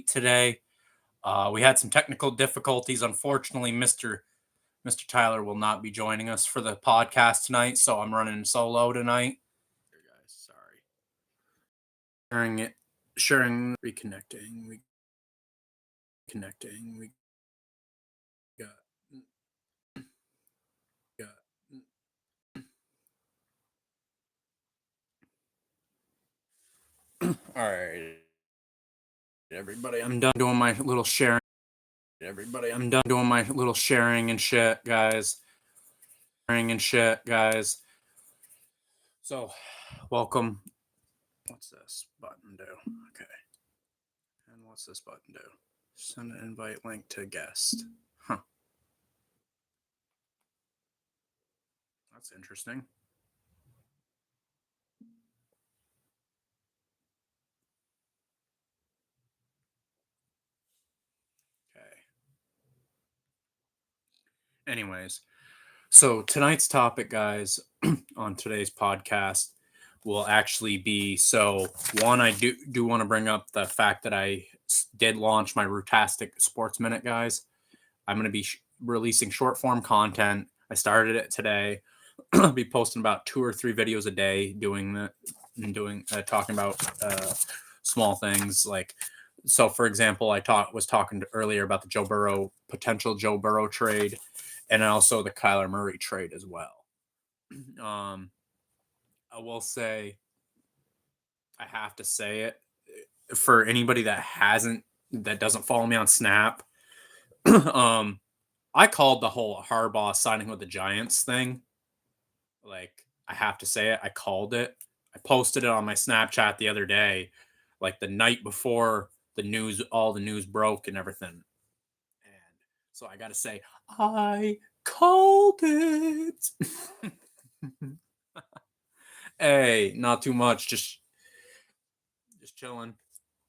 today. We had some technical difficulties. Unfortunately, Mr. Tyler will not be joining us for the podcast tonight, so I'm running solo tonight. Here, guys, sorry. Reconnecting. We connecting. We got. All right, everybody. I'm done doing my little sharing. Everybody, I'm done doing my little sharing and shit, guys. So, welcome. What's this button do? Okay. And what's this button do? Send an invite link to guest. Huh. That's interesting. Okay. Anyways, so tonight's topic, guys, on today's podcast will actually be one. I do want to bring up the fact that I did launch my Rootastic Sports Minute, guys. I'm going to be releasing short form content. I started it today. I'll be posting about 2 or 3 videos a day, talking about small things like. So, for example, I was talking earlier about the potential Joe Burrow trade, and also the Kyler Murray trade as well. I will say, I have to say it for anybody that doesn't follow me on Snap. I called the whole Harbaugh signing with the Giants thing. Like, I have to say it. I called it. I posted it on my Snapchat the other day, like the night before all the news broke and everything. And so I got to say, I called it. Hey, not too much. Just chilling.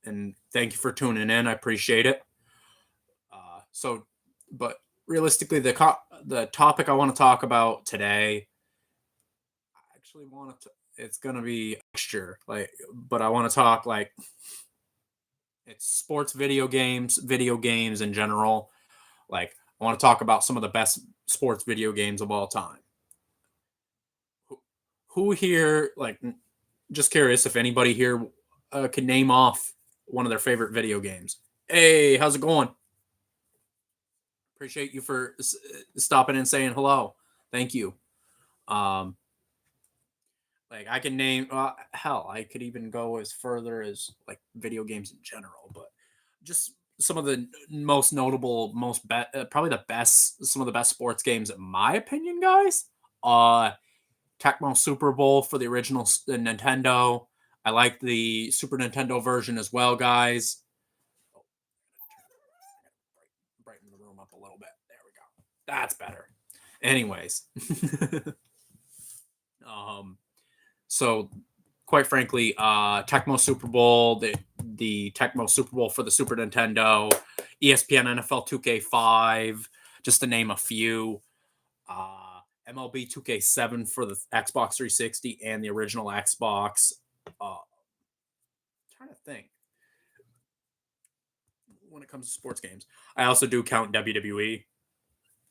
And thank you for tuning in. I appreciate it. But realistically, the topic I want to talk about today, I actually it's going to be mixture, but I want to talk it's sports video games in general. I want to talk about some of the best sports video games of all time. Who here, just curious if anybody here can name off one of their favorite video games. Hey, how's it going? Appreciate you for stopping and saying hello. Thank you. I can name, hell, I could even go as further as video games in general, but just some of the most notable, probably some of the best sports games in my opinion, guys. Tecmo Super Bowl for the original Nintendo. I like the Super Nintendo version as well, guys. Brighten the room up a little bit. There we go. That's better. Anyways. So quite frankly, Tecmo Super Bowl, the Tecmo Super Bowl for the Super Nintendo, ESPN NFL 2K5, just to name a few. MLB 2K7 for the Xbox 360 and the original Xbox. Trying to think. When it comes to sports games, I also do count WWE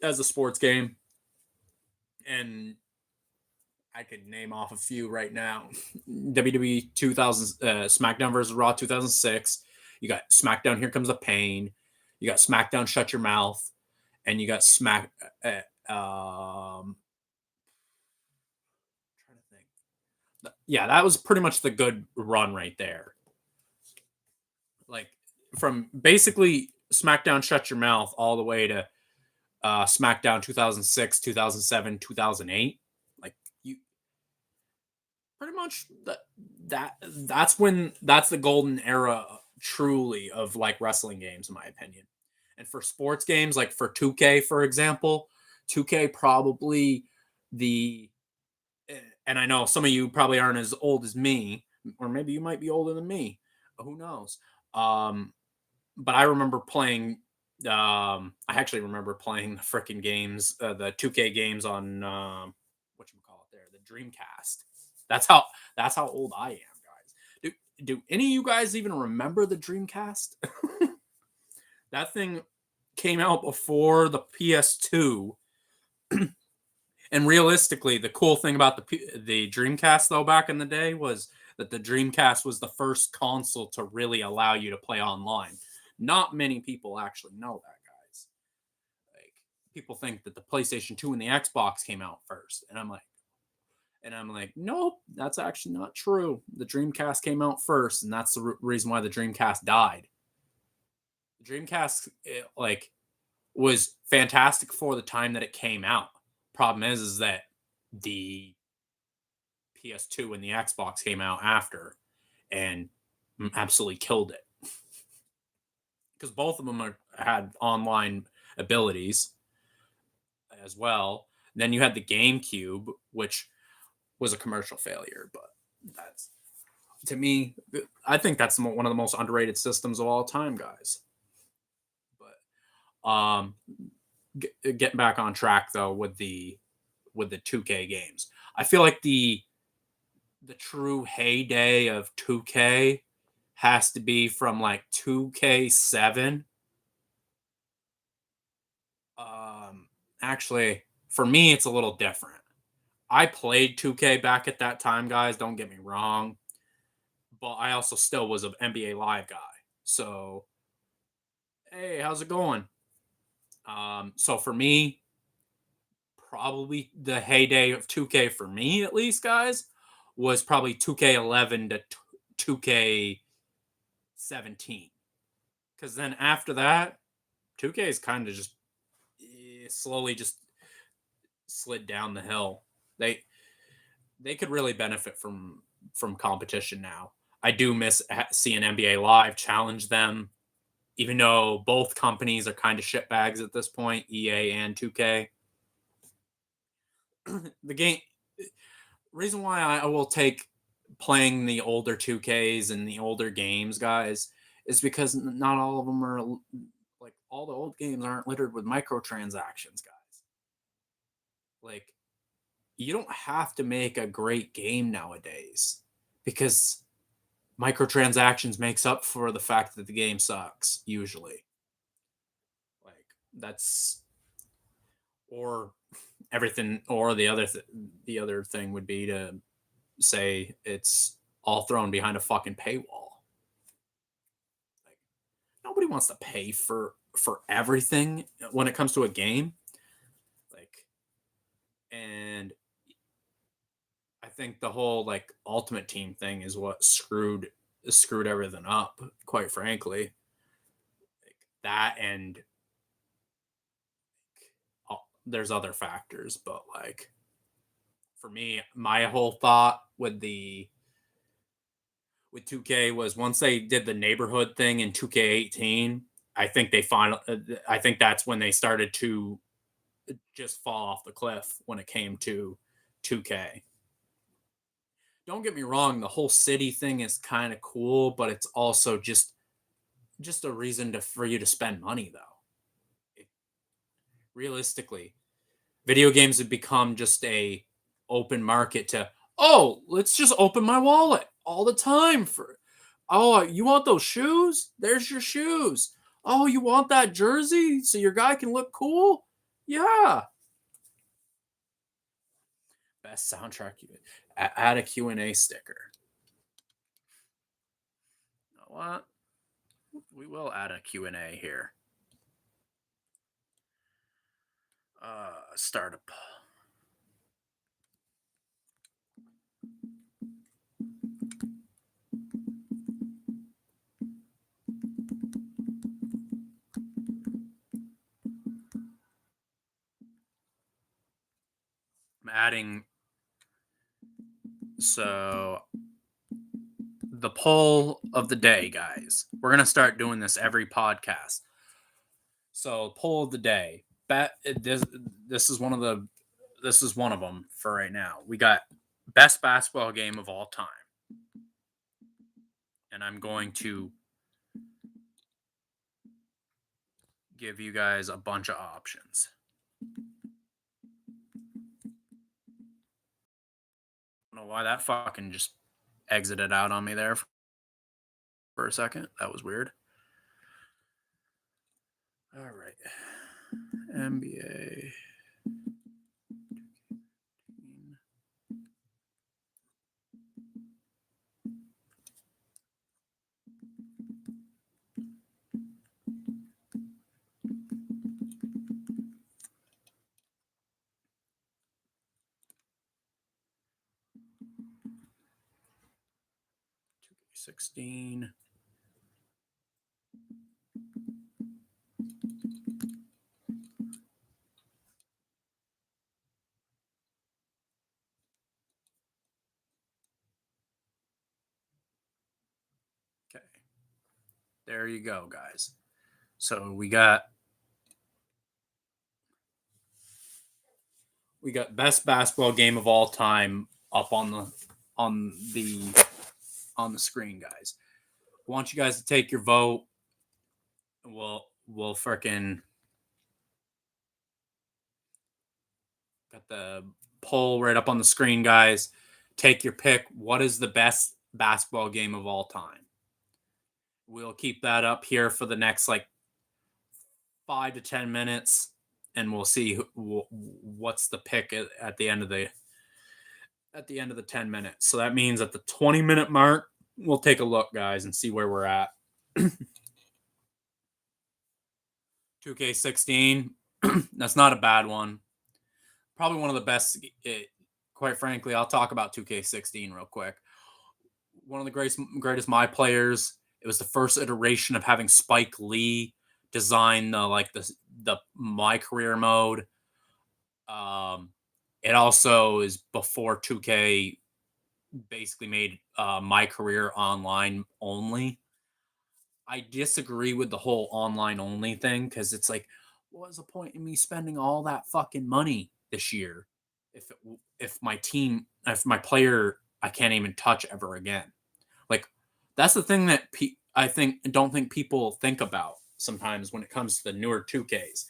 as a sports game. And I could name off a few right now. WWE 2000, SmackDown vs. Raw 2006. You got SmackDown Here Comes the Pain. You got SmackDown Shut Your Mouth. And you got trying to think. Yeah, that was pretty much the good run right there. From basically SmackDown Shut Your Mouth all the way to SmackDown 2006, 2007, 2008. Pretty much that's the golden era truly of wrestling games, in my opinion. And for sports games, for 2K, for example, 2K probably and I know some of you probably aren't as old as me, or maybe you might be older than me. Who knows? But I remember playing. I actually remember playing the freaking games, the 2K games on the Dreamcast. That's how old I am, guys. do any of you guys even remember the Dreamcast? That thing came out before the PS2. And realistically, the cool thing about the Dreamcast though back in the day was that the Dreamcast was the first console to really allow you to play online. Not many people actually know that, guys. Like, people think that the PlayStation 2 and the Xbox came out first, and I'm like, nope, that's actually not true. The Dreamcast came out first, and that's the reason why the Dreamcast died. The Dreamcast, was fantastic for the time that it came out. Problem is that the PS2 and the Xbox came out after and absolutely killed it because both of them had online abilities as well. Then you had the GameCube, which was a commercial failure, but that's to me, I think that's one of the most underrated systems of all time, guys. But getting back on track though with the 2K games, I feel like the true heyday of 2K has to be from like 2K7. Actually, for me, it's a little different. I played 2K back at that time, guys. Don't get me wrong, but I also still was an NBA Live guy. So, hey, how's it going? So for me, probably the heyday of 2K for me, at least, guys, was probably 2K11 to 2K17. Because then after that, 2K is kind of just slowly just slid down the hill. They could really benefit from competition now. I do miss seeing NBA Live challenge them, even though both companies are kind of shitbags at this point, EA and 2K. The game reason why I will take playing the older 2Ks and the older games, guys, is because not all of them are like all the old games aren't littered with microtransactions, guys. Like, you don't have to make a great game nowadays because microtransactions makes up for the fact that the game sucks usually. Like, that's or everything or the other thing would be to say it's all thrown behind a fucking paywall. Like, nobody wants to pay for everything when it comes to a game. Like, and I think the whole like ultimate team thing is what screwed everything up, quite frankly. Like, that and there's other factors, but like for me, my whole thought with 2K was once they did the neighborhood thing in 2K18, I think that's when they started to just fall off the cliff when it came to 2K. Don't get me wrong, the whole city thing is kind of cool, but it's also just a reason to for you to spend money though. It, realistically, video games have become just a open market to, oh, let's just open my wallet all the time for, oh, you want those shoes? There's your shoes. Oh, you want that jersey so your guy can look cool? Yeah. Best soundtrack. Add a Q&A sticker. You know what? We will add a Q&A here. Startup. I'm adding. So the poll of the day, guys. We're gonna start doing this every podcast. So poll of the day. This is one of them for right now. We got best basketball game of all time, and I'm going to give you guys a bunch of options. I don't know why that fucking just exited out on me there for a second. That was weird. All right. NBA. 16. Okay. There you go, guys. So we got best basketball game of all time up on the on the screen, guys. I want you guys to take your vote. We'll freaking got the poll right up on the screen, guys. Take your pick. What is the best basketball game of all time? We'll keep that up here for the next like 5 to 10 minutes, and we'll see what's the pick at the end of the 10 minutes. So that means at the 20-minute mark, we'll take a look, guys, and see where we're at. 2K16, that's not a bad one. Probably one of the best. Quite frankly, I'll talk about 2K16 real quick. One of the greatest my players. It was the first iteration of having Spike Lee design the my career mode. It also is before 2K basically made my career online only. I disagree with the whole online only thing because it's like, what was the point in me spending all that fucking money this year if my player I can't even touch ever again? Like, that's the thing that I don't think people think about sometimes when it comes to the newer 2Ks.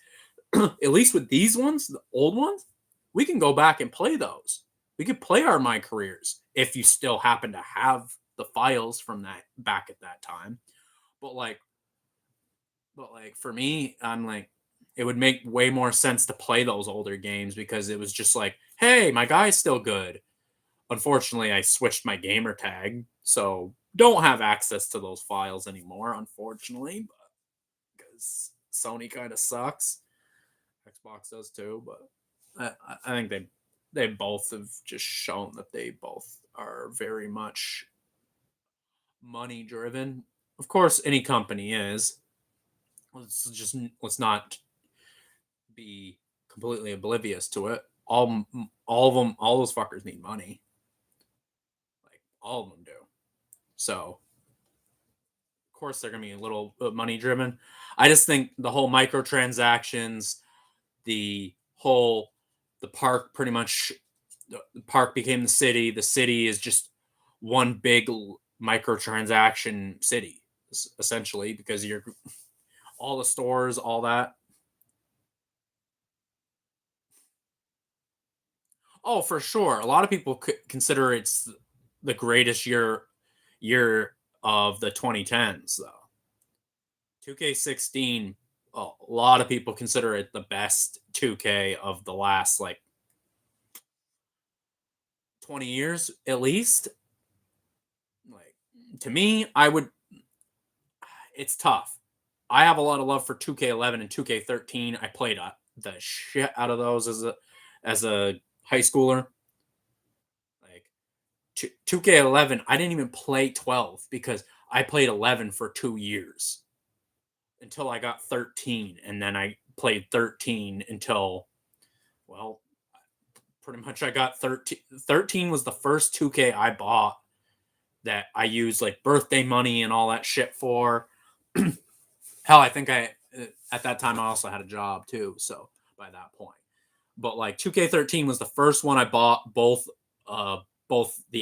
At least with these ones, the old ones, we can go back and play those. We could play our My Careers if you still happen to have the files from that back at that time. But for me, I'm like, it would make way more sense to play those older games because it was just like, hey, my guy's still good. Unfortunately, I switched my gamer tag, so don't have access to those files anymore, unfortunately, because Sony kind of sucks. Xbox does too, but I think they both have just shown that they both are very much money driven. Of course, any company is. Let's not be completely oblivious to it. All of them, all those fuckers need money. Like all of them do. So of course they're gonna be a little money driven. I just think the whole microtransactions, the whole the park pretty much the park became the city. The city is just one big microtransaction city essentially because you're all the stores, all that. Oh, for sure. A lot of people consider it's the greatest year of the 2010s though. 2K16, a lot of people consider it the best 2K of the last like 20 years at least. Like to me, I would it's tough. I have a lot of love for 2K11 and 2K13. I played the shit out of those as a high schooler. Like 2K11, I didn't even play 12 because I played 11 for 2 years until I got 13 and then I played 13 until well, pretty much I got 13. 13 was the first 2K I bought that I used like birthday money and all that shit for. Hell, I think at that time I also had a job too, so by that point. But like 2K13 was the first one I bought both the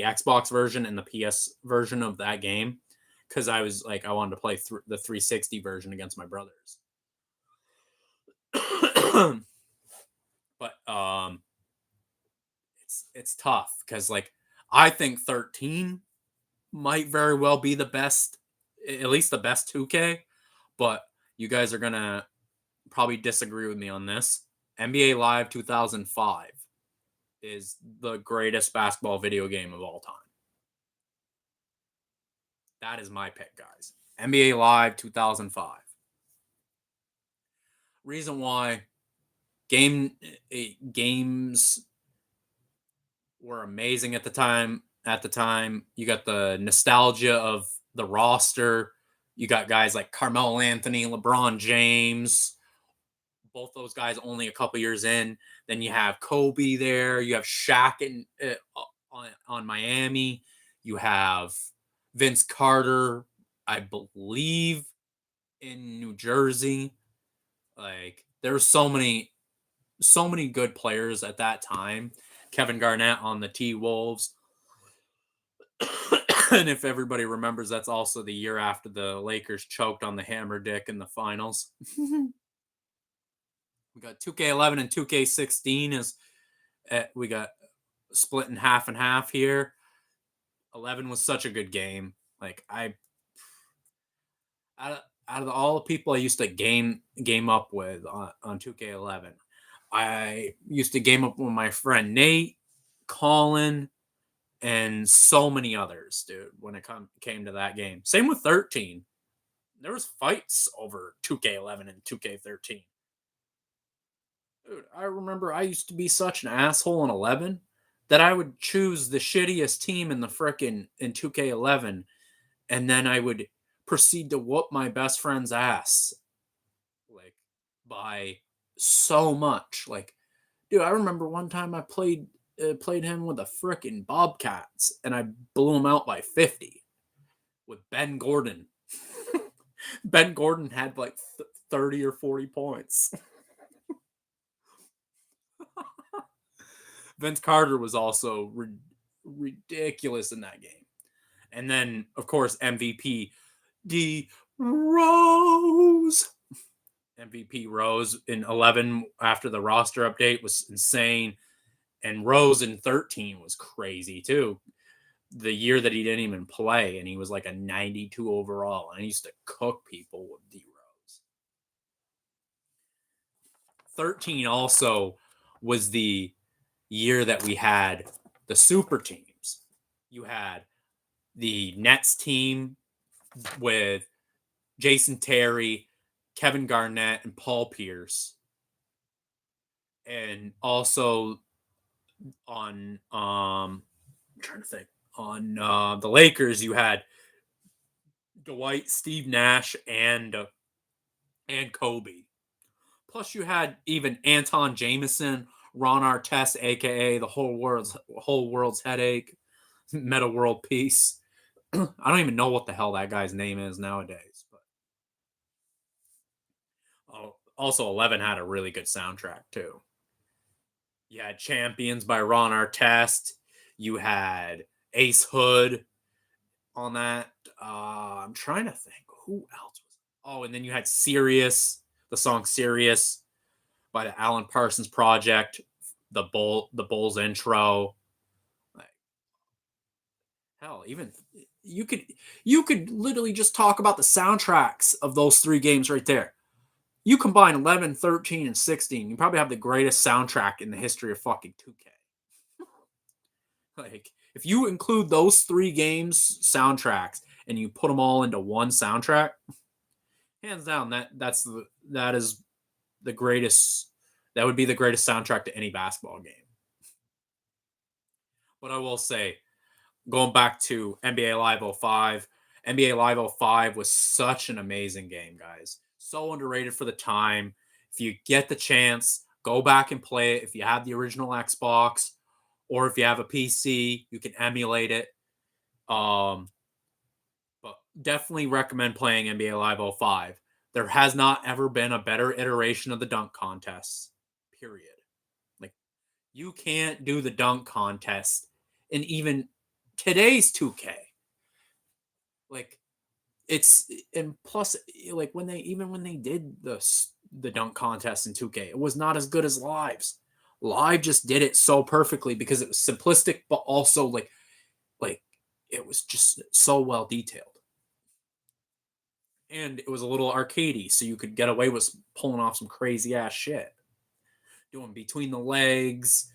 Xbox version and the PS version of that game cuz I was like I wanted to play the 360 version against my brothers. But it's tough cuz like I think 13 might very well be the best at least the best 2K, but you guys are going to probably disagree with me on this. NBA Live 2005 is the greatest basketball video game of all time. That is my pick, guys. NBA Live 2005. Reason why games were amazing at the time. At the time, you got the nostalgia of the roster. You got guys like Carmelo Anthony, LeBron James, both those guys only a couple years in. Then you have Kobe there. You have Shaq on Miami. You have Vince Carter, I believe, in New Jersey. Like there were so many good players at that time. Kevin Garnett on the T-Wolves. And if everybody remembers, that's also the year after the Lakers choked on the Hammer Dick in the finals. We got 2K11 and 2K16 is we got split in half and half here. 11 was such a good game. Like out of all the people I used to game up with on 2K11, I used to game up with my friend Nate, Colin, and so many others, dude, when it came to that game. Same with 13. There was fights over 2K11 and 2K13. Dude, I remember I used to be such an asshole in 11 that I would choose the shittiest team in the frickin' in 2K11, and then I would proceed to whoop my best friend's ass, like, by so much. Like, dude, I remember one time I played him with the frickin' Bobcats, and I blew him out by 50 with Ben Gordon. Ben Gordon had like 30 or 40 points. Vince Carter was also ridiculous in that game. And then, of course, MVP D Rose. MVP Rose in 11 after the roster update was insane. And Rose in 13 was crazy too. The year that he didn't even play, and he was like a 92 overall. And he used to cook people with D Rose. 13 also was the year that we had the super teams. You had the Nets team with Jason Terry, Kevin Garnett, and Paul Pierce. And also on I'm trying to think. On the Lakers, you had Dwight, Steve Nash, and Kobe. Plus, you had even Anton Jameson, Ron Artest, aka the whole world's headache, Meta World Peace. I don't even know what the hell that guy's name is nowadays. But also, 11 had a really good soundtrack too. You had Champions by Ron Artest. You had Ace Hood on that. I'm trying to think who else was. Oh, and then you had Sirius, the song "Sirius" by the Alan Parsons Project, the Bulls intro. Like, hell, even you could literally just talk about the soundtracks of those three games right there. You combine 11, 13, and 16, you probably have the greatest soundtrack in the history of fucking 2K. Like, if you include those three games soundtracks and you put them all into one soundtrack, hands down, that is the greatest. That would be the greatest soundtrack to any basketball game. But I will say, going back to NBA Live 05, NBA Live 05 was such an amazing game, guys. So underrated for the time. If you get the chance, go back and play it. If you have the original Xbox, or if you have a PC, you can emulate it. But definitely recommend playing NBA Live 05. There has not ever been a better iteration of the dunk contest, period. Like, you can't do the dunk contest in even today's 2K. Like, and plus, like, when they did the dunk contest in 2K, it was not as good as Live's. Live just did it so perfectly because it was simplistic, but also like it was just so well detailed. and it was a little arcadey, so you could get away with pulling off some crazy ass shit, doing between the legs.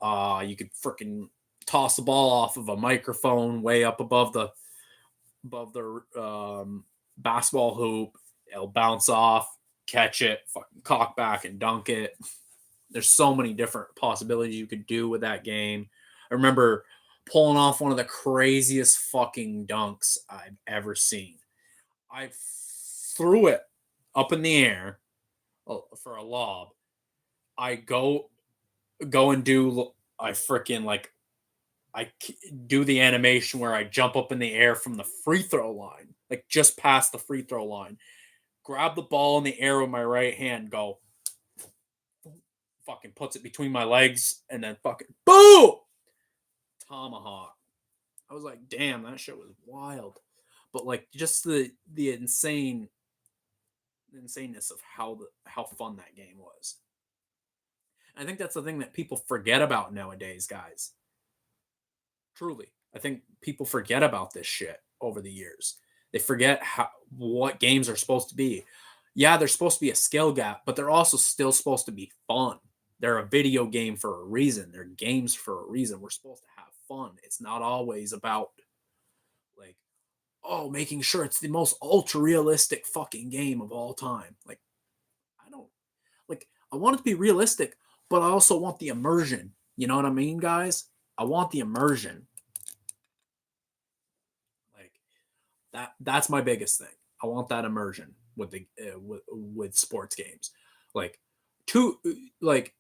You could freaking toss the ball off of a microphone way up above the basketball hoop. It'll bounce off, catch it, fucking cock back and dunk it. There's so many different possibilities you could do with that game. I remember pulling off one of the craziest fucking dunks I've ever seen. I threw it up in the air for a lob. I go and do I freaking like I do the animation where I jump up in the air from the free throw line, like just past the free throw line, grab the ball in the air with my right hand, go fucking puts it between my legs, and then fucking boom, tomahawk. I was like, damn, that shit was wild. But like just the insaneness of how fun that game was. I think that's the thing that people forget about nowadays, guys. Truly, I think people forget about this shit over the years. They forget what games are supposed to be. Yeah, they're supposed to be a skill gap, but they're also still supposed to be fun. They're a video game for a reason. They're games for a reason. We're supposed to have fun. It's not always about like, oh, making sure it's the most ultra realistic fucking game of all time. Like, I don't like I want it to be realistic, but I also want the immersion. You know what I mean, guys? I want the immersion. Like that's my biggest thing. I want that immersion with the with sports games. Like two like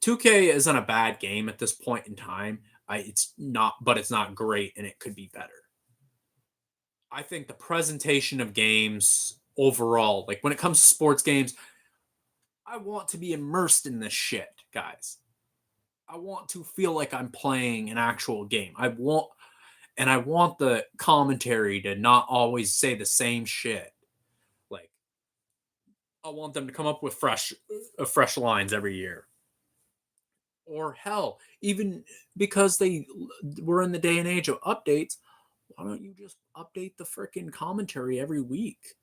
2K isn't a bad game at this point in time. It's not, but it's not great, and it could be better. I think the presentation of games overall, like when it comes to sports games, I want to be immersed in this shit, guys. I want to feel like I'm playing an actual game. I want the commentary to not always say the same shit. Like I want them to come up with fresh lines every year. Or hell, even because we're in the day and age of updates, why don't you just update the freaking commentary every week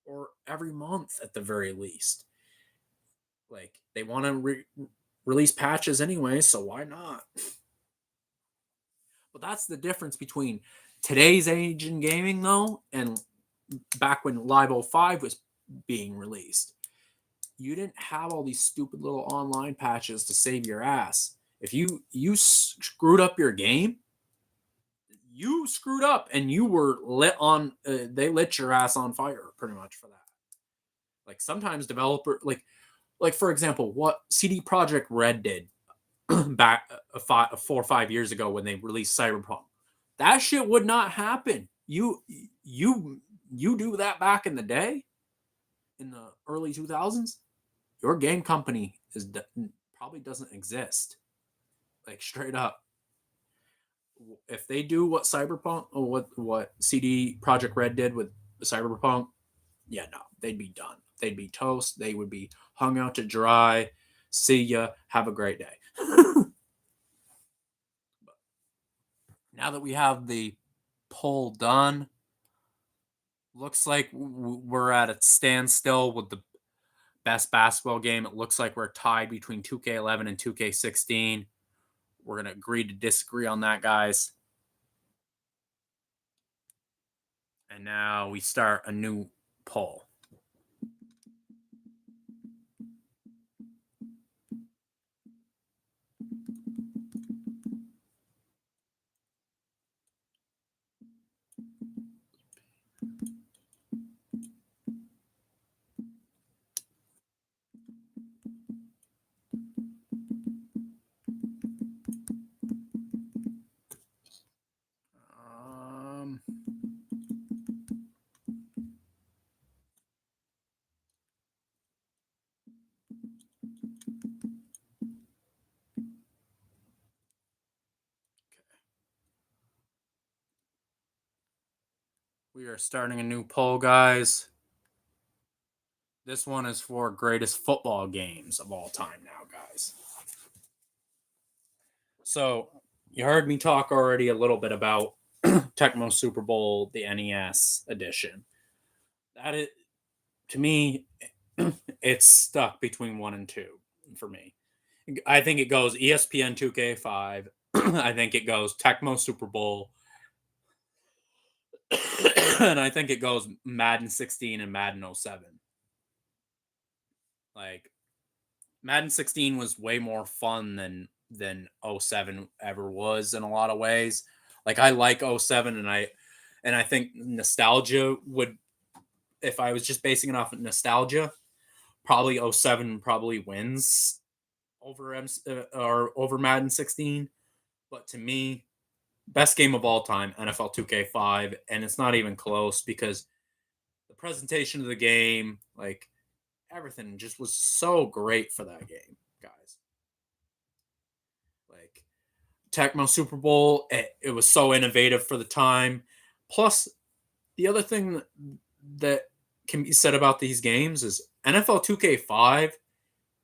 or every month at the very least? Like they want to release patches anyway, so why not? But that's the difference between today's age in gaming, though, and back when Live 05 was being released. You didn't have all these stupid little online patches to save your ass. If you screwed up your game, you screwed up and you were lit on. They lit your ass on fire pretty much for that. Like sometimes like for example, what CD Projekt Red did back 4 or 5 years ago when they released Cyberpunk. That shit would not happen. You do that back in the day, in the early 2000s. Your game company probably doesn't exist. Like straight up, if they do what Cyberpunk or what CD Projekt Red did with Cyberpunk, yeah, no, they'd be done. They'd be toast. They would be hung out to dry. See ya. Have a great day. Now that we have the poll done, looks like we're at a standstill with the best basketball game. It looks like we're tied between 2K11 and 2K16. We're going to agree to disagree on that, guys. And now we start a new poll. We are starting a new poll, guys. This one is for greatest football games of all time now, guys. So, you heard me talk already a little bit about Tecmo Super Bowl, the NES edition. That is, to me, it's stuck between 1 and 2 for me. I think it goes ESPN 2K5. I think it goes Tecmo Super Bowl. And I think it goes Madden 16 and Madden '07. Like Madden 16 was way more fun than '07 ever was in a lot of ways. Like I like '07, and I think nostalgia would, if I was just basing it off of nostalgia, probably '07 probably wins over or over Madden 16. But to me, best game of all time, NFL 2K5, and it's not even close because the presentation of the game, like everything, just was so great for that game, guys. Like Tecmo Super Bowl, it was so innovative for the time. Plus, the other thing that can be said about these games is NFL 2K5.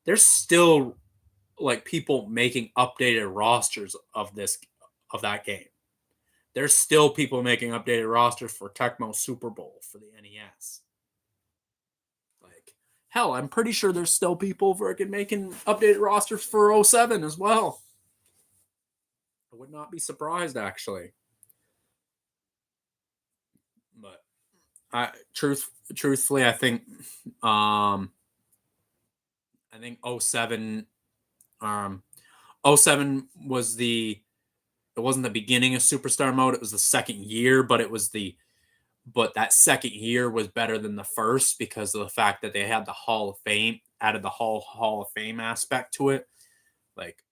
There's still like people making updated rosters of that game. There's still people making updated rosters for Tecmo Super Bowl for the NES. Like hell, I'm pretty sure there's still people freaking making updated rosters for '07 as well. I would not be surprised actually. But truthfully, um I think '07 '07 was it wasn't the beginning of superstar mode, it was the second year, but that second year was better than the first because of the fact that they had the Hall of Fame, added the Hall of Fame aspect to it. Like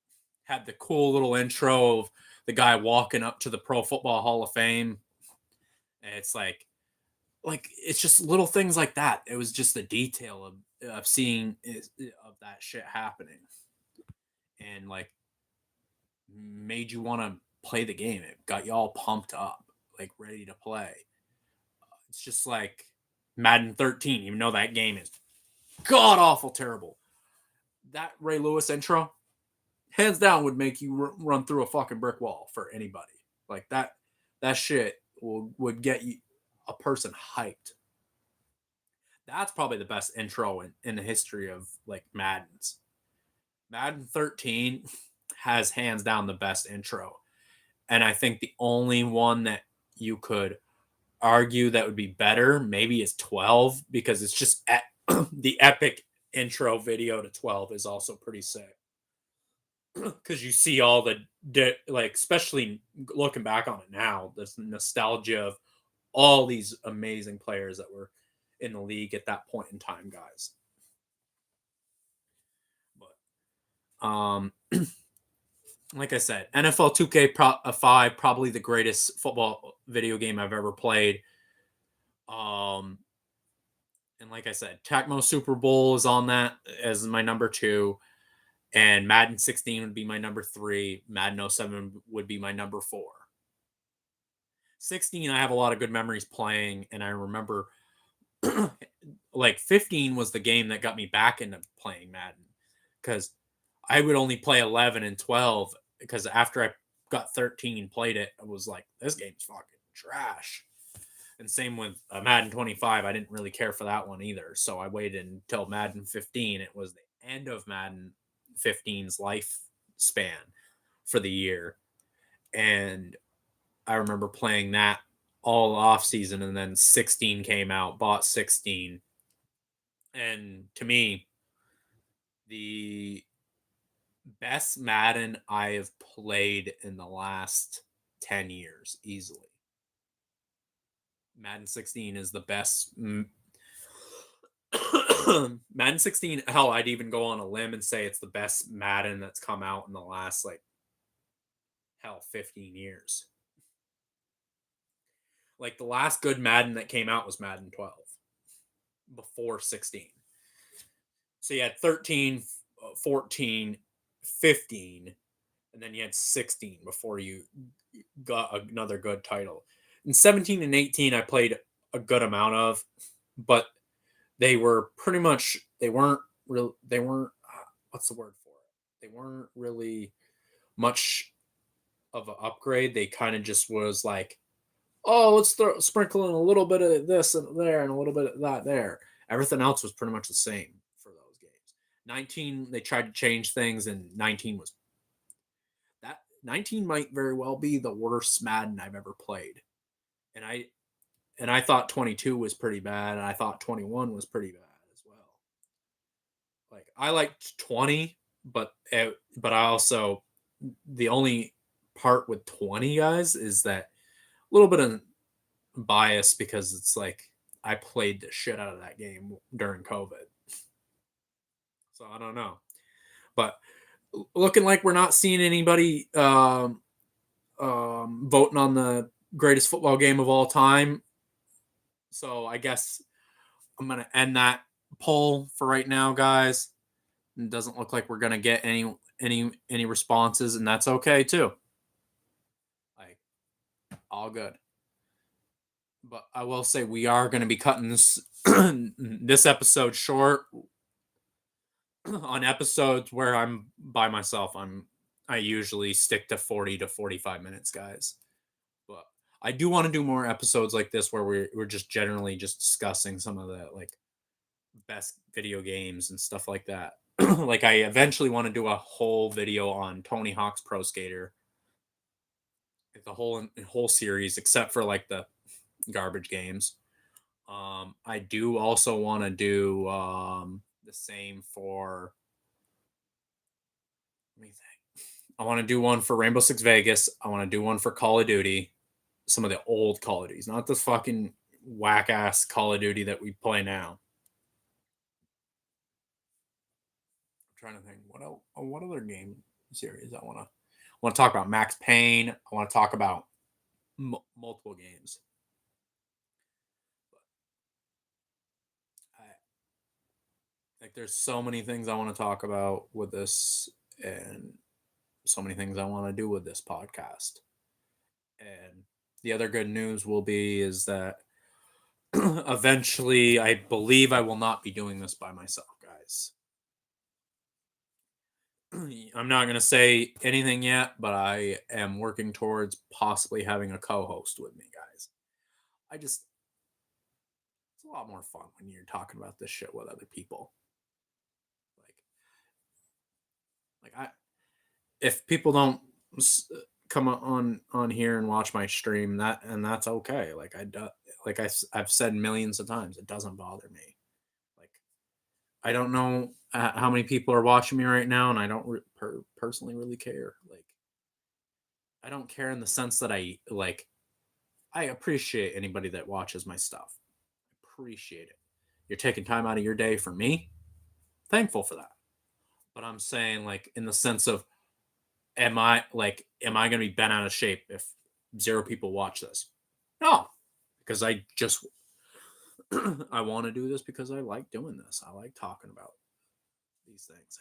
had the cool little intro of the guy walking up to the Pro Football Hall of Fame. And it's like it's just little things like that. It was just the detail of seeing of that shit happening, and like made you want to play the game. It got you all pumped up, like ready to play. It's just like Madden 13, even though that game is god awful terrible. That Ray Lewis intro, hands down, would make you run through a fucking brick wall for anybody. Like that shit would get you a person hyped. That's probably the best intro in the history of like Madden's. Madden 13 has hands down the best intro. And I think the only one that you could argue that would be better maybe is 12 because it's just the epic intro video to 12 is also pretty sick. Because you see all like, especially looking back on it now, this nostalgia of all these amazing players that were in the league at that point in time, guys. But like I said, NFL 2K5 probably the greatest football video game I've ever played. And like I said, Tecmo Super Bowl is on that as my number 2, and Madden 16 would be my number 3. Madden '07 would be my number 4. 16, I have a lot of good memories playing, and I remember like 15 was the game that got me back into playing Madden because I would only play 11 and 12 because after I got 13 played it, I was like, this game's fucking trash. And same with Madden 25. I didn't really care for that one either. So I waited until Madden 15. It was the end of Madden 15's lifespan for the year. And I remember playing that all off season, and then 16 came out, bought 16. And to me, the best Madden I have played in the last 10 years, easily. Madden 16 is the best. Madden 16, hell, I'd even go on a limb and say it's the best Madden that's come out in the last, like, hell, 15 years. Like, the last good Madden that came out was Madden 12 before 16. So you had 13, 14, 15, and then you had 16 before you got another good title. In 17 and 18, I played a good amount of, but they were pretty much, they weren't what's the word for it? They weren't really much of an upgrade. They kind of just was like oh, let's sprinkle in a little bit of this and there and a little bit of that there. Everything else was pretty much the same for those games. 19, they tried to change things, and 19 was that 19 might very well be the worst Madden I've ever played. And I thought 22 was pretty bad, and I thought 21 was pretty bad as well. Like I liked 20, but I also the only part with 20 guys is that a little bit of bias because it's like I played the shit out of that game during COVID. So I don't know. But looking like we're not seeing anybody voting on the greatest football game of all time. So I guess I'm gonna end that poll for right now, guys. It doesn't look like we're gonna get any responses, and that's okay too. Like all good. But I will say we are going to be cutting this episode short. On episodes where I'm by myself, I usually stick to 40 to 45 minutes, guys. But I do want to do more episodes like this where we're just generally just discussing some of the like best video games and stuff like that. Like I eventually want to do a whole video on Tony Hawk's Pro Skater, like the whole series except for like the garbage games. I do also want to do the same for. Let me think. I want to do one for Rainbow Six Vegas. I want to do one for Call of Duty. Some of the old Call of Duties, not this fucking whack ass Call of Duty that we play now. I'm trying to think what other game series I want to talk about. Max Payne. I want to talk about multiple games. I, like there's so many things I want to talk about with this, and so many things I want to do with this podcast. And the other good news will be is that eventually I believe I will not be doing this by myself, guys. I'm not going to say anything yet, but I am working towards possibly having a co-host with me, guys. I just it's a lot more fun when you're talking about this shit with other people. Like I if people don't come on here and watch my stream, that's okay. Like I've said millions of times, it doesn't bother me. Like I don't know how many people are watching me right now, and I don't personally really care. Like I don't care in the sense that I appreciate anybody that watches my stuff. Appreciate it. You're taking time out of your day for me. Thankful for that. But I'm saying like in the sense of am I going to be bent out of shape if zero people watch this? No, because I just I want to do this because I like doing this. I like talking about these things,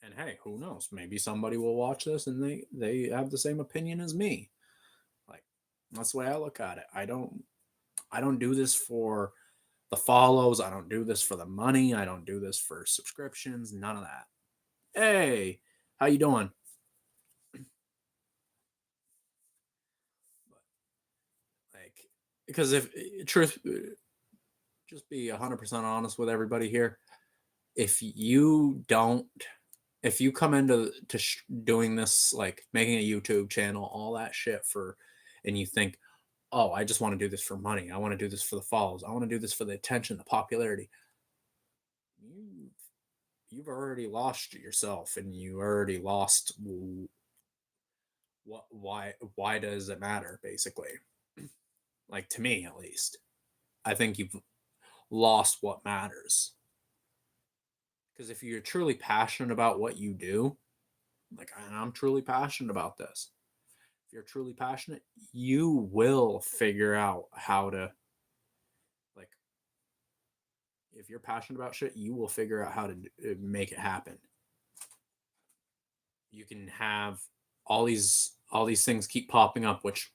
and hey, who knows? Maybe somebody will watch this and they have the same opinion as me. Like that's the way I look at it. I don't do this for the follows. I don't do this for the money. I don't do this for subscriptions. None of that. Hey, how you doing? Like, because if truth, just be 100% honest with everybody here. If you don't, if you come into doing this, like making a YouTube channel, all that shit and you think, oh, I just want to do this for money. I want to do this for the follows. I want to do this for the attention, the popularity. You've already lost yourself, and you already lost what why does it matter basically, like to me at least. I think you've lost what matters, because if you're truly passionate about what you do, like I'm truly passionate about this, if you're truly passionate, you will figure out how to, like, if you're passionate about shit, you will figure out how to make it happen. You can have all these things keep popping up, which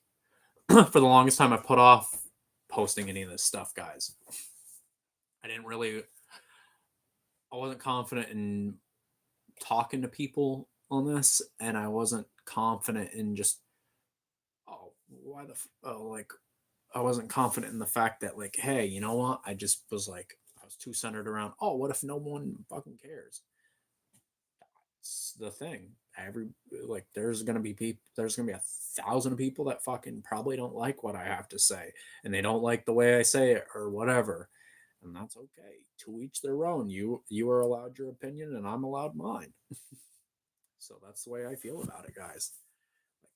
for the longest time I put off posting any of this stuff, guys. I wasn't confident in talking to people on this, and I wasn't confident in just why the like I wasn't confident in the fact that like, hey, you know what? I just was like, I was too centered around. Oh, what if no one fucking cares? It's the thing. Every like, there's gonna be 1,000 people that fucking probably don't like what I have to say, and they don't like the way I say it or whatever, and that's okay. To each their own. You are allowed your opinion, and I'm allowed mine. So that's the way I feel about it, guys. Like,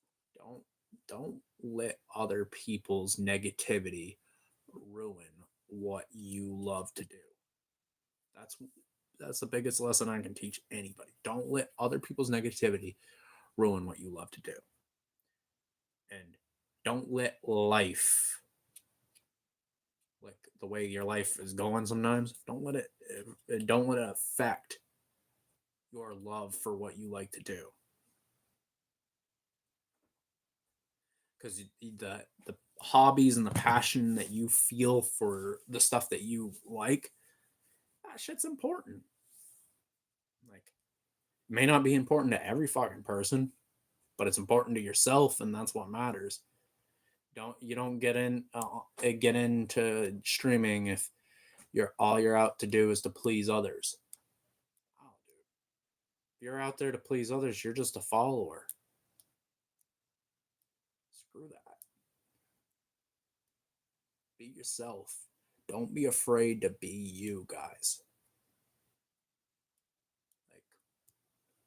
don't let other people's negativity ruin what you love to do. That's that's the biggest lesson I can teach anybody. Don't let other people's negativity ruin what you love to do. And don't let life, like the way your life is going sometimes, don't let it affect your love for what you like to do. Because the hobbies and the passion that you feel for the stuff that you like, that shit's important. Like, it may not be important to every fucking person, but it's important to yourself, and that's what matters. Don't get into streaming if you're out to do is to please others. Oh, dude, if you're out there to please others, you're just a follower. Screw that. Be yourself. Don't be afraid to be you, guys. Like,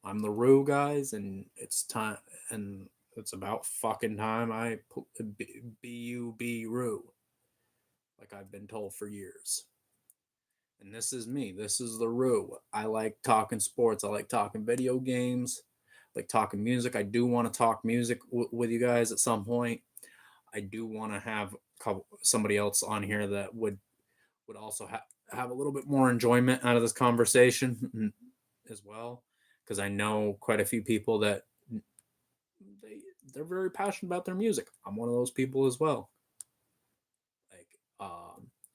I'm the Roo, guys, and it's time, and it's about fucking time be you, be Roo, like I've been told for years. And this is me. This is the Roo. I like talking sports. I like talking video games. I like talking music. I do want to talk music with you guys at some point. I do want to have somebody else on here that would also have a little bit more enjoyment out of this conversation as well, because I know quite a few people that they they're very passionate about their music. I'm one of those people as well. Like,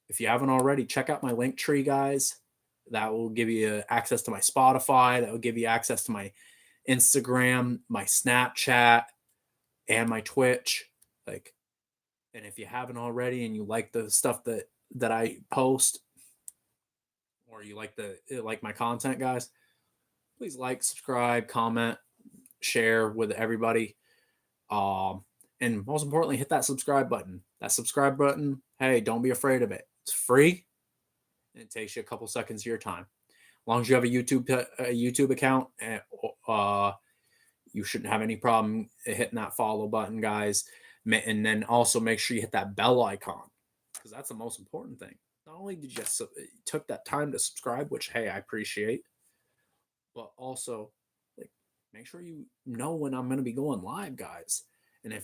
if you haven't already, check out my link tree, guys. That will give you access to my Spotify. That will give you access to my Instagram, my Snapchat, and my Twitch. Like, and if you haven't already, and you like the stuff that I post, or you like my content, guys, please like, subscribe, comment, share with everybody. And most importantly, hit that subscribe button. That subscribe button, hey, don't be afraid of it. It's free, and it takes you a couple seconds of your time. As long as you have a YouTube account, you shouldn't have any problem hitting that follow button, guys. And then also make sure you hit that bell icon, because that's the most important thing. Not only did you took that time to subscribe, which, hey, I appreciate, but also, like, make sure you know when I'm going to be going live, guys. And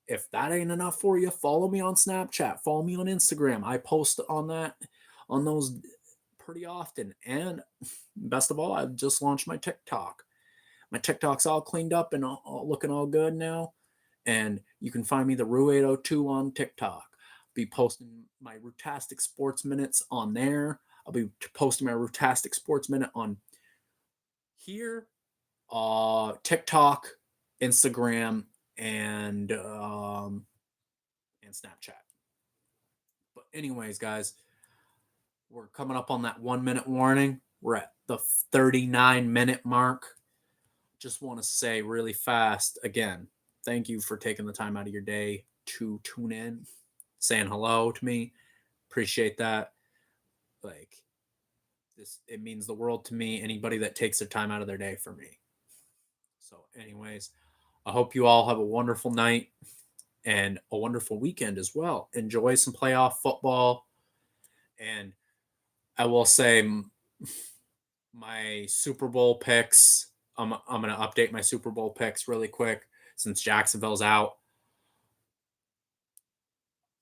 if that ain't enough for you, follow me on Snapchat, follow me on Instagram. I post on those pretty often. And best of all, I've just launched my TikTok. My TikTok's all cleaned up and all looking all good now. And you can find me, the Roo802, on TikTok. I'll be posting my Rootastic Sports Minutes on there. I'll be posting my Rootastic Sports Minute on here, TikTok, Instagram, and Snapchat. But anyways, guys, we're coming up on that 1 minute warning. We're at the 39-minute mark. Just want to say really fast again, thank you for taking the time out of your day to tune in, saying hello to me. Appreciate that. Like, this, it means the world to me. Anybody that takes their time out of their day for me. So, anyways, I hope you all have a wonderful night and a wonderful weekend as well. Enjoy some playoff football. And I will say, my Super Bowl picks, I'm going to update my Super Bowl picks really quick since Jacksonville's out.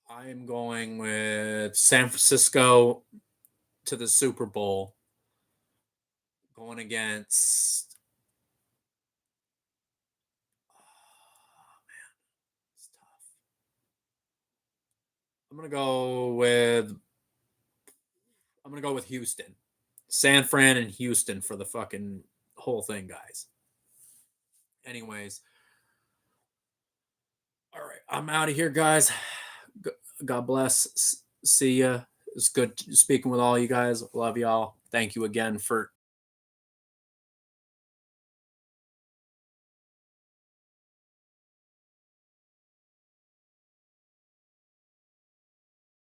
I am going with San Francisco to the Super Bowl, going against. Oh, man, it's tough. I'm gonna go with Houston, San Fran, and Houston for the fucking whole thing, guys. Anyways, All right, I'm out of here, guys. God bless. See ya. It's good speaking with all you guys. Love y'all. Thank you again for